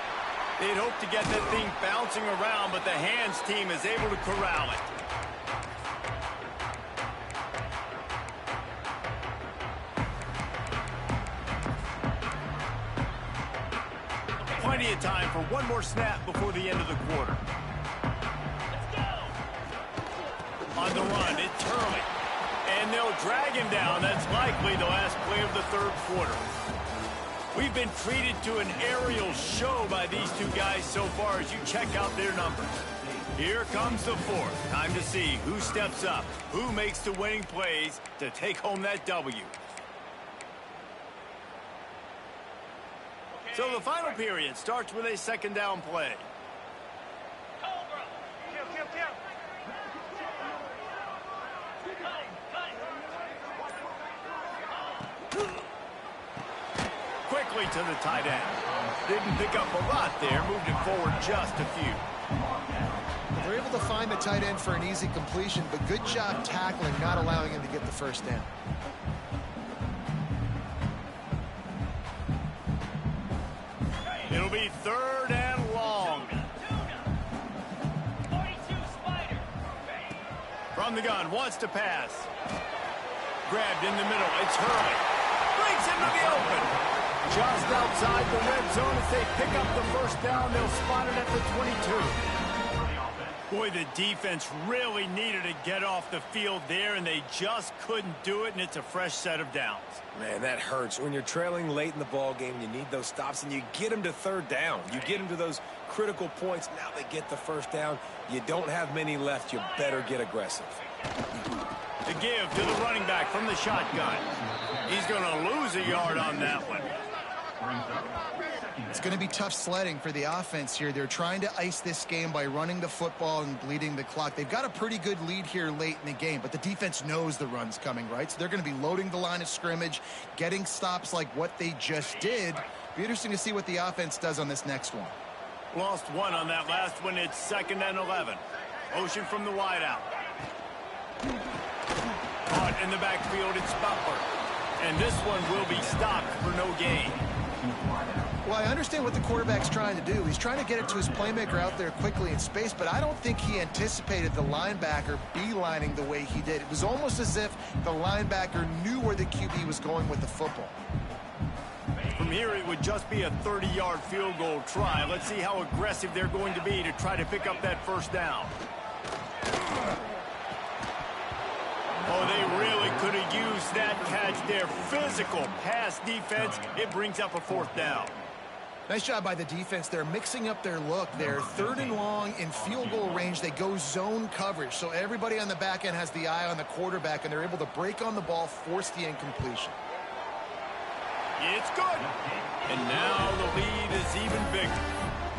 Speaker 1: They'd hope to get that thing bouncing around, but the hands team is able to corral it. Plenty of time for one more snap before the end of the quarter. On the run, it's Hurley. And they'll drag him down. That's likely the last play of the third quarter. We've been treated to an aerial show by these two guys so far as you check out their numbers. Here comes the fourth. Time to see who steps up, who makes the winning plays to take home that W. So the final period starts with a second down play. Quickly to the tight end. Didn't pick up a lot there, moved it forward just a few.
Speaker 3: They're able to find the tight end for an easy completion, but good job tackling, not allowing him to get the first down.
Speaker 1: It'll be third and long. From the gun, wants to pass. Grabbed in the middle, it's Hurley. Brings him to the open. Just outside the red zone as they pick up the first down. They'll spot it at the 22. Boy, the defense really needed to get off the field there, and they just couldn't do it, and it's a fresh set of downs.
Speaker 2: Man, that hurts. When you're trailing late in the ball game, you need those stops, and you get them to third down. You get them to those critical points. Now they get the first down. You don't have many left. You better get aggressive.
Speaker 1: The give to the running back from the shotgun. He's going to lose a yard on that one.
Speaker 3: It's going to be tough sledding for the offense here. They're trying to ice this game by running the football and bleeding the clock. They've got a pretty good lead here late in the game, but the defense knows the run's coming, right? So they're going to be loading the line of scrimmage, getting stops like what they just did. Be interesting to see what the offense does on this next one.
Speaker 1: Lost one on that last one. It's 2nd and 11. Motion from the wideout. Caught in the backfield, it's Butler. And this one will be stopped for no gain.
Speaker 3: Well, I understand what the quarterback's trying to do. He's trying to get it to his playmaker out there quickly in space, but I don't think he anticipated the linebacker beelining the way he did. It was almost as if the linebacker knew where the QB was going with the football.
Speaker 1: From here, it would just be a 30-yard field goal try. Let's see how aggressive they're going to be to try to pick up that first down. Oh, they really could have used that catch there. Physical pass defense. It brings up a fourth down.
Speaker 3: Nice job by the defense. They're mixing up their look. They're 3rd and long in field goal range. They go zone coverage. So everybody on the back end has the eye on the quarterback, and they're able to break on the ball, force the incompletion.
Speaker 1: It's good. And now the lead is even bigger.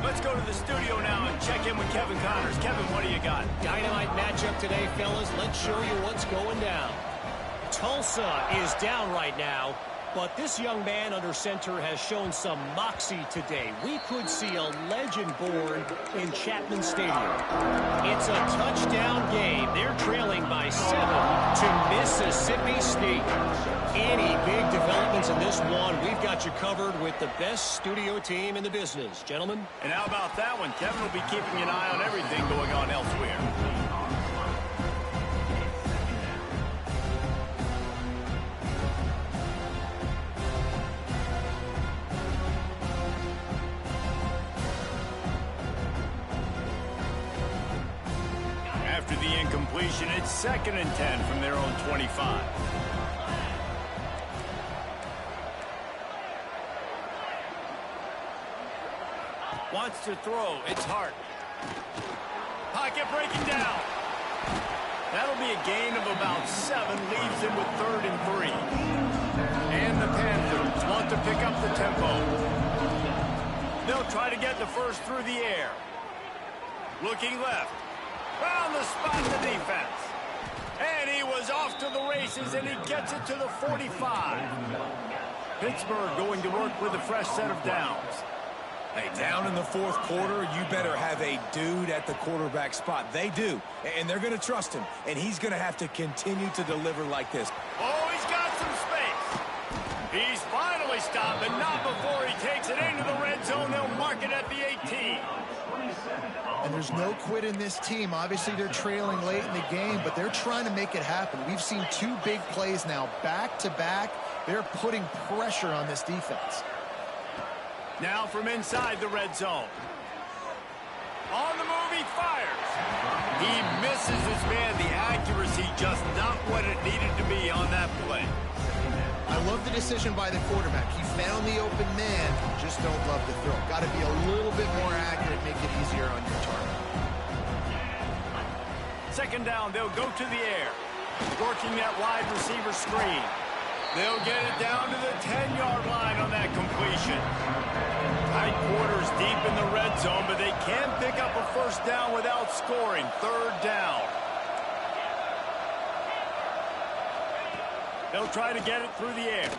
Speaker 1: Let's go to the studio now and check in with Kevin Connors. Kevin, what do you got?
Speaker 4: Dynamite matchup today, fellas. Let's show you what's going down. Tulsa is down right now, but this young man under center has shown some moxie today. We could see a legend born in Chapman Stadium. It's a touchdown game. They're trailing by 7 to Mississippi State. Any big developments in this one, we've got you covered with the best studio team in the business. Gentlemen.
Speaker 1: And how about that one? Kevin will be keeping an eye on everything going on elsewhere. After the incompletion, it's 2nd and 10 from their own 25. Wants to throw. It's Hart. Pocket breaking down. That'll be a gain of about 7. Leaves him with 3rd and 3. And the Panthers want to pick up the tempo. They'll try to get the first through the air. Looking left. Found the spot the defense. And he was off to the races, and he gets it to the 45. Pittsburgh going to work with a fresh set of downs.
Speaker 2: Hey, down in the 4th quarter, you better have a dude at the quarterback spot. They do, and they're going to trust him, and he's going to have to continue to deliver like this.
Speaker 1: Oh, he's got some space. He's finally stopped, but not before he takes it into the red zone. They'll mark it at the 18.
Speaker 3: And there's no quit in this team. Obviously, they're trailing late in the game, but they're trying to make it happen. We've seen 2 big plays now, back-to-back. They're putting pressure on this defense.
Speaker 1: Now from inside the red zone. On the move, he fires. He misses his man. The accuracy just not what it needed to be on that play.
Speaker 3: I love the decision by the quarterback. He found the open man, just don't love the throw. Got to be a little bit more accurate, make it easier on your target.
Speaker 1: 2nd down, they'll go to the air. Working that wide receiver screen. They'll get it down to the 10-yard line on that completion. Tight quarters deep in the red zone, but they can pick up a 1st down without scoring. 3rd down. They'll try to get it through the air.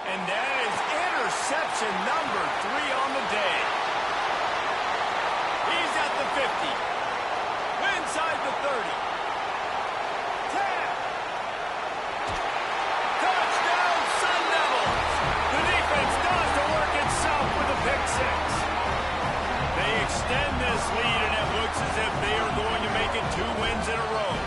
Speaker 1: And that is interception number 3 on the day. He's at the 50. Inside the 30. 10. Touchdown, Sun Devils. The defense does the work itself with a pick 6. They extend this lead, and it looks as if they are going to make it 2 wins in a row.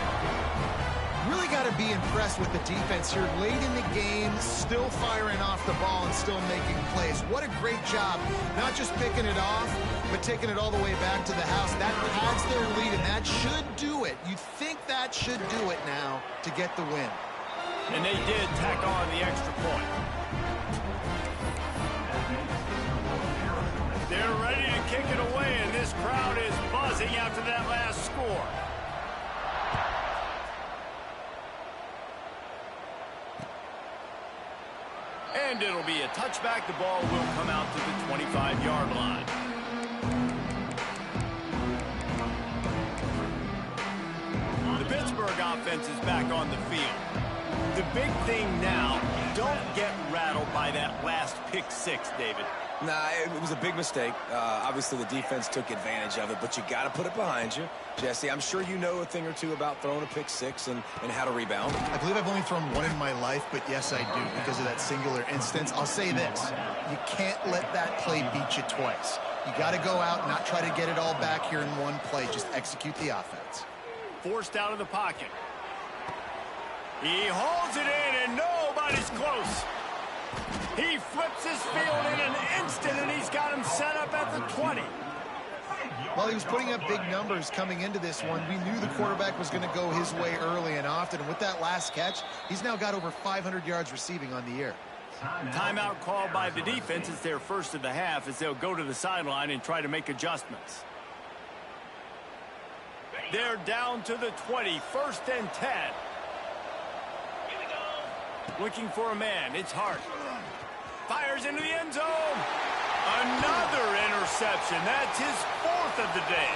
Speaker 3: Really got to be impressed with the defense here. Late in the game, still firing off the ball and still making plays. What a great job. Not just picking it off, but taking it all the way back to the house. That pads their lead, and that should do it. You think that should do it now to get the win.
Speaker 1: And they did tack on the extra point. They're ready to kick it away, and this crowd is buzzing after that last score. And it'll be a touchback. The ball will come out to the 25-yard line. The Pittsburgh offense is back on the field. The big thing now, don't get rattled by that last pick 6, David.
Speaker 2: Nah, it was a big mistake. Obviously, the defense took advantage of it, but you got to put it behind you. Jesse, I'm sure you know a thing or two about throwing a pick 6 and how to rebound.
Speaker 3: I believe I've only thrown one in my life, but yes, I do because of that singular instance. I'll say this. You can't let that play beat you twice. You got to go out and not try to get it all back here in one play. Just execute the offense.
Speaker 1: Forced out of the pocket. He holds it in, and nobody's close. He flips his field in an instant, and he's got him set up at the 20.
Speaker 3: While he was putting up big numbers coming into this one, we knew the quarterback was going to go his way early and often. And with that last catch, he's now got over 500 yards receiving on the year.
Speaker 1: Timeout called by the defense. It's their first of the half as they'll go to the sideline and try to make adjustments. They're down to the 20, 1st and 10. Looking for a man. It's Hart. Fires into the end zone. Another interception. That's his 4th of the day.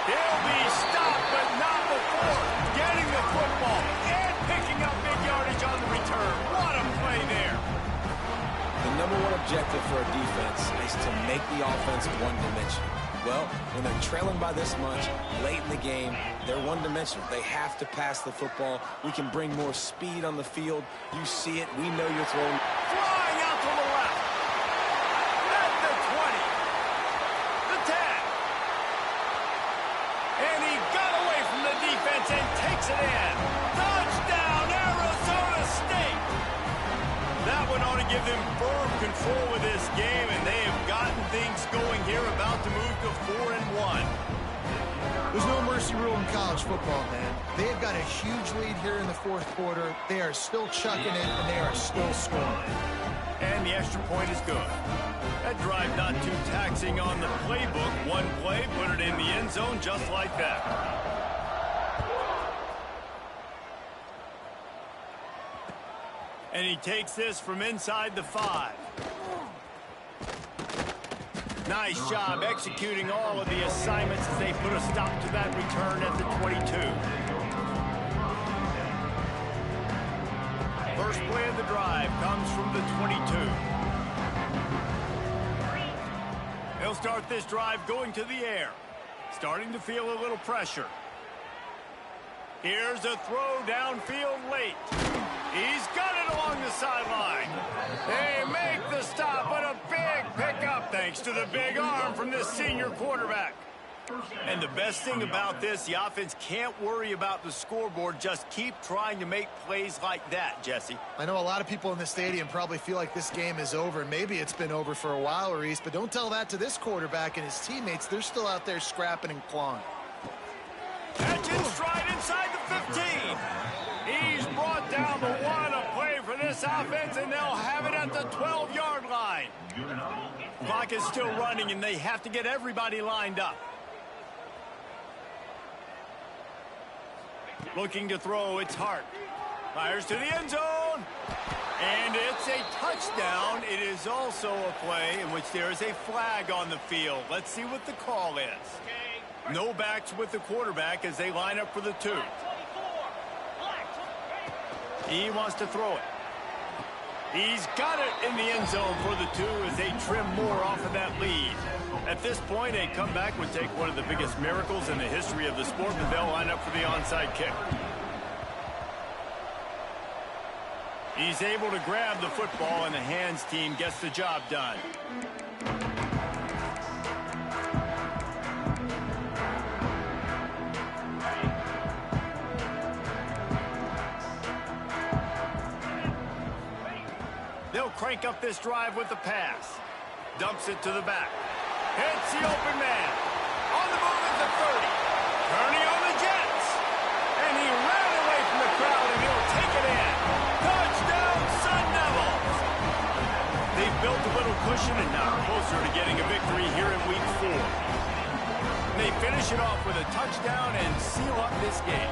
Speaker 1: He'll be stopped, but not before getting the football and picking up big yardage on the return. What a play there.
Speaker 2: The number one objective for a defense is to make the offense one-dimensional. Well, when they're trailing by this much late in the game, they're one-dimensional. They have to pass the football. We can bring more speed on the field. You see it. We know you're throwing.
Speaker 1: Flying out to the left. At the 20. The 10. And he got away from the defense and takes it in. Touchdown, Arizona State. That one ought to give them firm control with this game, and they have gotten things going here, about to move to 4-1.
Speaker 3: There's no mercy rule in college football, man. They've got a huge lead here in the 4th quarter. They are still chucking it, and they are still scoring.
Speaker 1: And the extra point is good. That drive not too taxing on the playbook. One play, put it in the end zone just like that. And he takes this from inside the 5. Nice job executing all of the assignments as they put a stop to that return at the 22. First play of the drive comes from the 22. They'll start this drive going to the air. Starting to feel a little pressure. Here's a throw downfield late. He's got it along the sideline. They make the stop, but a big pickup thanks to the big arm from this senior quarterback. And the best thing about this, the offense can't worry about the scoreboard. Just keep trying to make plays like that, Jesse.
Speaker 3: I know a lot of people in the stadium probably feel like this game is over. Maybe it's been over for a while, Reese, but don't tell that to this quarterback and his teammates. They're still out there scrapping and clawing.
Speaker 1: Catch in stride inside the 15. He's brought down the one. A play for this offense, and they'll have it at the 12-yard line. Clock is still running, and they have to get everybody lined up. Looking to throw, it's Hart. Fires to the end zone. And it's a touchdown. It is also a play in which there is a flag on the field. Let's see what the call is. No backs with the quarterback as they line up for the 2. He wants to throw it. He's got it in the end zone for the 2 as they trim more off of that lead. At this point, a comeback would take one of the biggest miracles in the history of the sport, but they'll line up for the onside kick. He's able to grab the football, and the hands team gets the job done. They'll crank up this drive with the pass. Dumps it to the back. Hits the open man. On the move at the 30. Turning on the Jets. And he ran away from the crowd, and he'll take it in. Touchdown, Sun Devils. They've built a little cushion and now closer to getting a victory here in Week 4. They finish it off with a touchdown and seal up this game.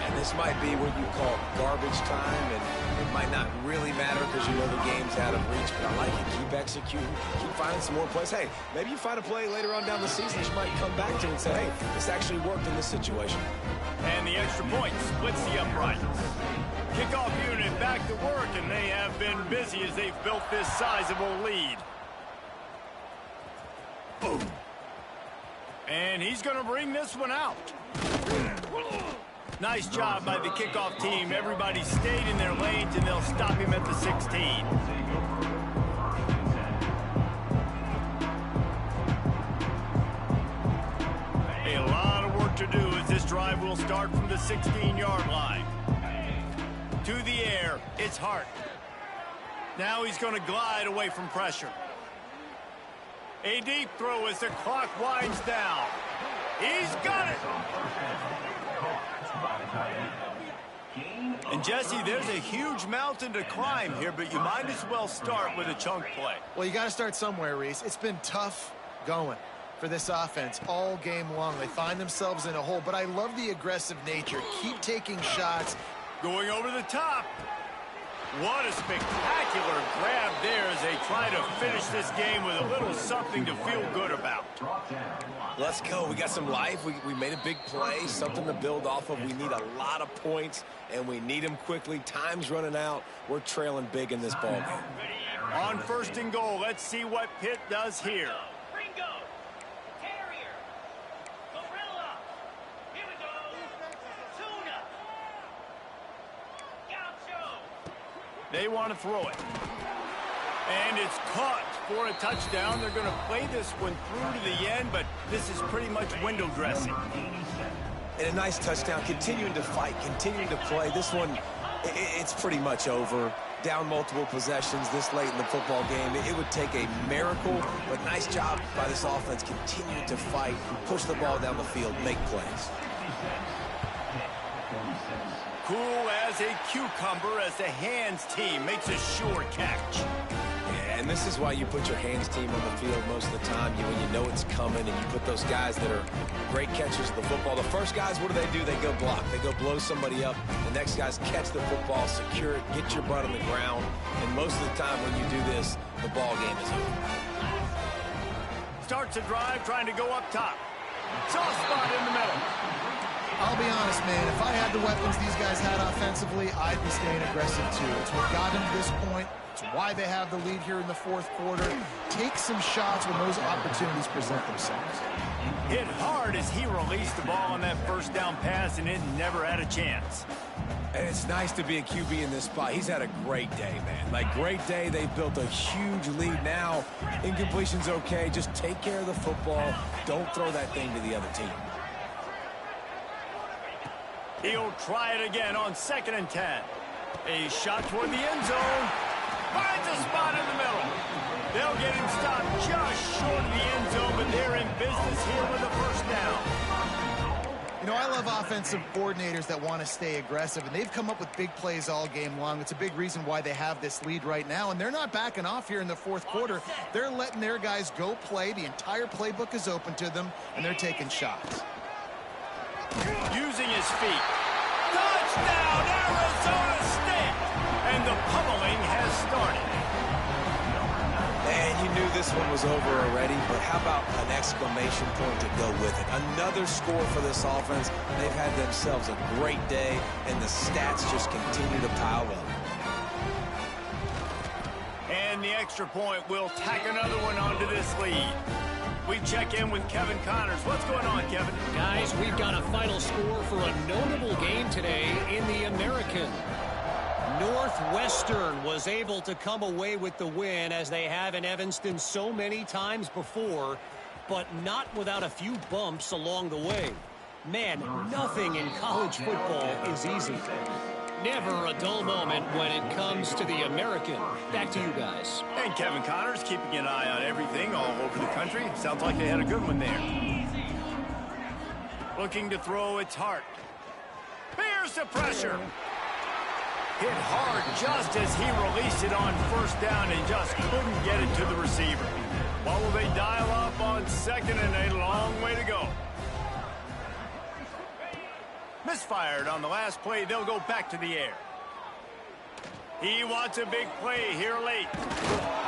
Speaker 2: And this might be what you call garbage time, and it might not really matter because you know the game's out of reach, but I like it. Keep executing, keep finding some more plays. Hey, maybe you find a play later on down the season that you might come back to and say, hey, this actually worked in this situation.
Speaker 1: And the extra point splits the uprights. Kickoff unit back to work, and they have been busy as they've built this sizable lead. Boom. And he's going to bring this one out. Nice job by the kickoff team. Everybody stayed in their lanes, and they'll stop him at the 16. A lot of work to do as this drive will start from the 16-yard line. To the air, it's Hart. Now he's going to glide away from pressure. A deep throw as the clock winds down. He's got it. And, Jesse, there's a huge mountain to climb here, but you might as well start with a chunk play.
Speaker 3: Well, you got to start somewhere, Reese. It's been tough going for this offense all game long. They find themselves in a hole, but I love the aggressive nature. Keep taking shots.
Speaker 1: Going over the top. What a spectacular grab there as they try to finish this game with a little something to feel good about.
Speaker 2: Let's go. We got some life. We made a big play, something to build off of. We need a lot of points, and we need them quickly. Time's running out. We're trailing big in this ball game.
Speaker 1: On 1st and goal, let's see what Pitt does here. They want to throw it. And it's caught for a touchdown. They're going to play this one through to the end, but this is pretty much window dressing.
Speaker 2: And a nice touchdown, continuing to fight, continuing to play. This one, it's pretty much over. Down multiple possessions this late in the football game. It would take a miracle, but nice job by this offense continuing to fight, push the ball down the field, make plays.
Speaker 1: Cool as a cucumber as the hands team makes a sure catch.
Speaker 2: Yeah, and this is why you put your hands team on the field most of the time. When you know it's coming, and you put those guys that are great catchers of the football. The first guys, what do? They go block. They go blow somebody up. The next guys catch the football, secure it, get your butt on the ground. And most of the time when you do this, the ball game is over.
Speaker 1: Starts a drive trying to go up top. Soft spot in the middle.
Speaker 3: I'll be honest, man, if I had the weapons these guys had offensively, I'd be staying aggressive too. It's what got them to this point. It's why they have the lead here in the 4th quarter. Take some shots when those opportunities present themselves.
Speaker 1: Hit hard as he released the ball on that 1st down pass, and it never had a chance.
Speaker 2: And it's nice to be a QB in this spot. He's had a great day, man. Like, great day. They built a huge lead. Now, incompletion's okay. Just take care of the football. Don't throw that thing to the other team.
Speaker 1: He'll try it again on 2nd and 10. A shot toward the end zone. Finds a spot in the middle. They'll get him stopped just short of the end zone, but they're in business here with a 1st down.
Speaker 3: You know, I love offensive coordinators that want to stay aggressive, and they've come up with big plays all game long. It's a big reason why they have this lead right now, and they're not backing off here in the 4th quarter. They're letting their guys go play. The entire playbook is open to them, and they're taking shots.
Speaker 1: Using his feet. Touchdown, Arizona State! And the pummeling has started.
Speaker 2: And you knew this one was over already, but how about an exclamation point to go with it? Another score for this offense. They've had themselves a great day, and the stats just continue to pile up.
Speaker 1: And the extra point will tack another one onto this lead. We check in with Kevin Connors. What's going on, Kevin?
Speaker 4: Guys, we've got a final score for a notable game today in the American. Northwestern was able to come away with the win, as they have in Evanston so many times before, but not without a few bumps along the way. Man, nothing in college football is easy. Never a dull moment when it comes to the American. Back to you guys.
Speaker 1: And Kevin Connors keeping an eye on everything all over the country. Sounds like they had a good one there. Looking to throw, it's Hart. Here's the pressure. Hit hard just as he released it on 1st down and just couldn't get it to the receiver. What will they dial up on 2nd and a long way to go? Misfired on the last play. They'll go back to the air. He wants a big play here late.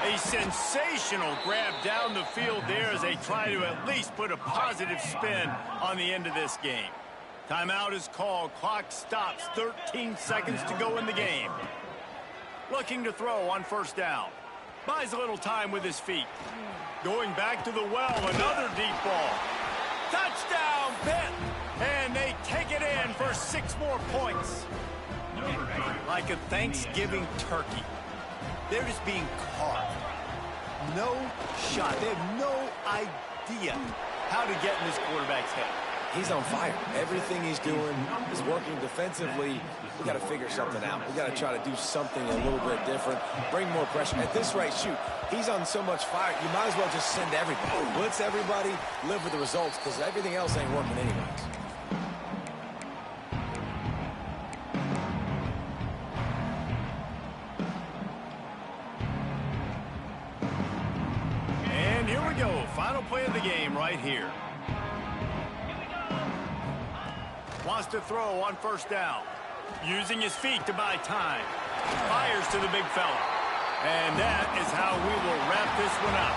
Speaker 1: A sensational grab down the field there as they try to at least put a positive spin on the end of this game. Timeout is called. Clock stops. 13 seconds to go in the game. Looking to throw on 1st down. Buys a little time with his feet. Going back to the well. Another deep ball. Touchdown, Pitt! And they take it in for 6 more points. Like a Thanksgiving turkey. They're just being carved. No shot. They have no idea how to get in this quarterback's head.
Speaker 2: He's on fire. Everything he's doing is working defensively. We got to figure something out. We got to try to do something a little bit different. Bring more pressure. At this rate, shoot, he's on so much fire, you might as well just send everybody. Blitz everybody, live with the results, because everything else ain't working anyways.
Speaker 1: And here we go. Final play of the game right here. Wants to throw on first down. Using his feet to buy time. Fires to the big fella. And that is how we will wrap this one up.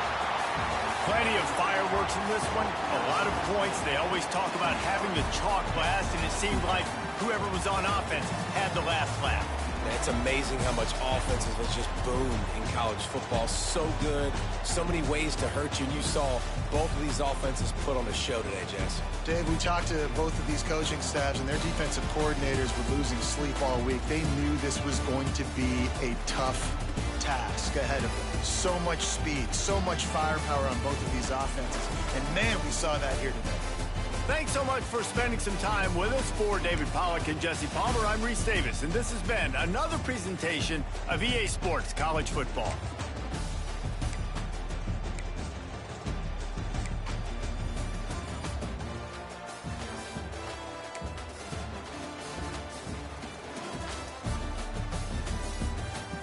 Speaker 1: Plenty of fireworks in this one. A lot of points. They always talk about having the chalk blast, and it seemed like whoever was on offense had the last laugh.
Speaker 2: It's amazing how much offenses will just boom in college football. So good. So many ways to hurt you. And you saw both of these offenses put on a show today, Jess.
Speaker 3: Dave, we talked to both of these coaching staffs, and their defensive coordinators were losing sleep all week. They knew this was going to be a tough task ahead of them. So much speed, so much firepower on both of these offenses. And, man, we saw that here today.
Speaker 1: Thanks so much for spending some time with us. For David Pollack and Jesse Palmer, I'm Reese Davis, and this has been another presentation of EA Sports College Football.